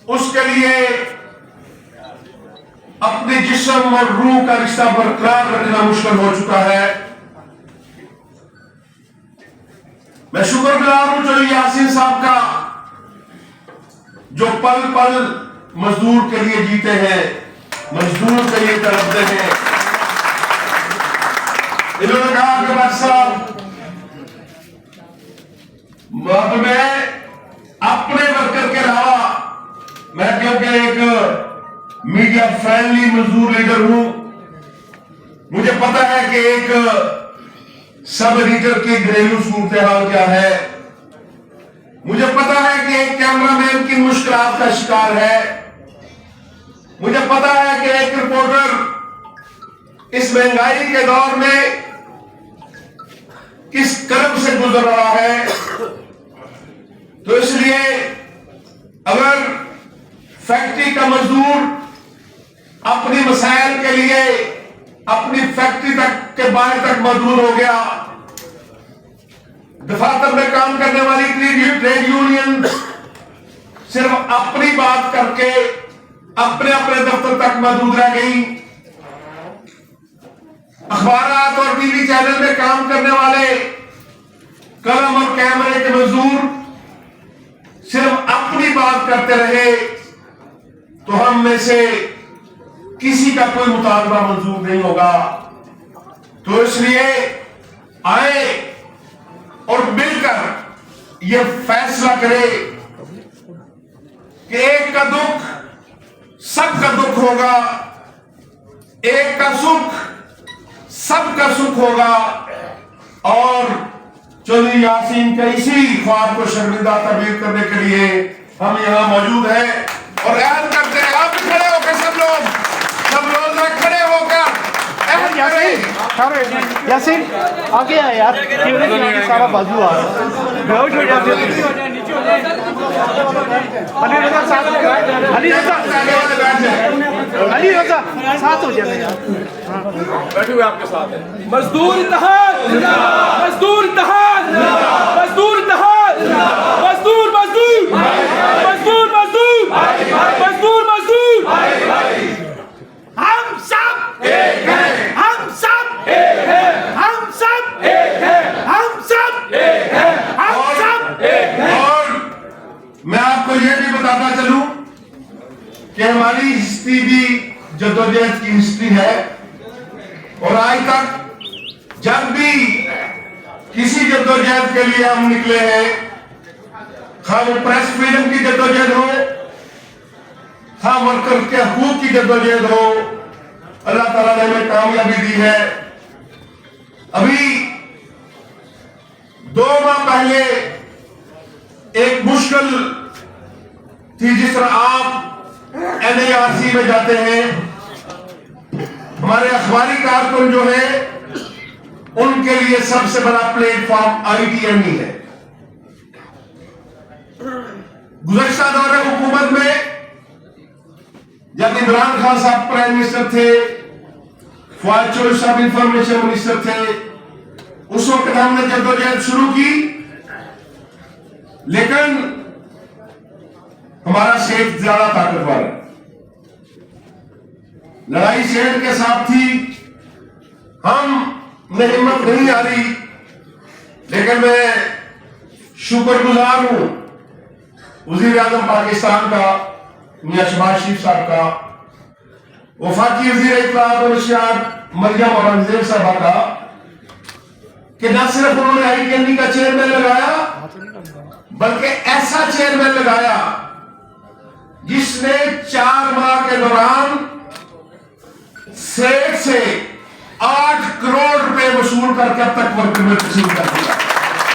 उसके लिए अपने जिस्म और रूह का रिश्ता बरकरार रखना मुश्किल हो चुका है। मैं शुक्रगुजार हूं जो यासीन साहब का, जो पल पल मजदूर के लिए जीते हैं, मजदूर के लिए तड़पते हैं। इन्होंने कहा कि भाई साहब, अब मैं अपने वर्कर के अलावा, मैं क्योंकि एक मीडिया फ्रेंडली मजदूर लीडर हूं, मुझे पता है कि एक सब एडिटर की घरेलू सूरत हाल क्या है। मुझे पता है कि एक कैमरामैन किन मुश्किलात का शिकार है। मुझे पता है कि एक रिपोर्टर इस महंगाई के दौर में किस कर्म से गुजर रहा है। तो इसलिए अगर फैक्ट्री का मजदूर अपनी मसाइल के लिए अपनी फैक्ट्री तक के बाहर तक मजबूर हो गया, दफातर में काम करने वाली ट्रेड यूनियन सिर्फ अपनी बात करके अपने अपने दफ्तर तक मौजूद रह गई, अखबारात और टीवी चैनल में काम करने वाले कलम और कैमरे के मजदूर सिर्फ अपनी बात करते रहे, तो हम में से किसी का कोई मुतालबा मंजूर नहीं होगा। तो इसलिए आए और मिलकर यह फैसला करें कि एक का दुख सबका दुख होगा, एक का सुख सबका सुख होगा। और चौधरी यासीन के इसी ख्वाब को शर्मिंदा तबदील करने के लिए हम यहां मौजूद हैं और ऐलान करते हैं। आप भी खड़े होकर सब लोग खड़े होकर यासीन आगे आए यार, सारा बाजू आ रहा है। अली रजा साथ हो जाए यार, बैठे हुए आपके साथ है। मजदूर इत्तेहाद, मजदूर इत्तेहाद, मजदूर इत्तेहाद, मजदूर मजदूर मजदूर मजदूर मजदूर मजदूर। हम सब एक हैं, हम सब एक हैं, हम सब एक हैं, हम सब एक हैं, हम सब एक हैं। और मैं आपको यह भी बताता चलूं कि हमारी हिस्ट्री भी जद्दोजहद की हिस्ट्री है और आज तक जब भी किसी जद्दोजहद के लिए हम निकले हैं, खाली प्रेस फ्रीडम की जद्दोजहद हो, हाँ वर्कर के हकूक की जद्दोजहद हो, अल्लाह ताला ने हमें कामयाबी दी है। अभी 2 माह पहले एक मुश्किल थी, जिस तरह आप NARC में जाते हैं, हमारे अखबारी कारकुन जो है उनके लिए सबसे बड़ा प्लेटफॉर्म ITM ही है। गुज़श्ता दौरे हुकूमत में जब इमरान खान साहब प्राइम मिनिस्टर थे, फवाद चौधरी साहब इंफॉर्मेशन मिनिस्टर थे, उस वक्त हमने जद्दोजहद शुरू की, लेकिन हमारा सेठ ज्यादा ताकतवर है। लड़ाई सेठ के साथ थी, हम में हिम्मत नहीं आ रही, लेकिन मैं शुक्रगुजार हूं वज़ीर आज़म पाकिस्तान का मियां शहबाज शरीफ साहब का, वफाकी वज़ीर इत्तलात और इरशाद मरियम औरंगजेब साहबा का, कि न सिर्फ उन्होंने ITME का चेयरमैन लगाया, बल्कि ऐसा चेयरमैन लगाया जिसने 4 माह के दौरान सेठ से 8 करोड़ रुपए वसूल करके अब तक वर्क में तस्लीम कर दिया।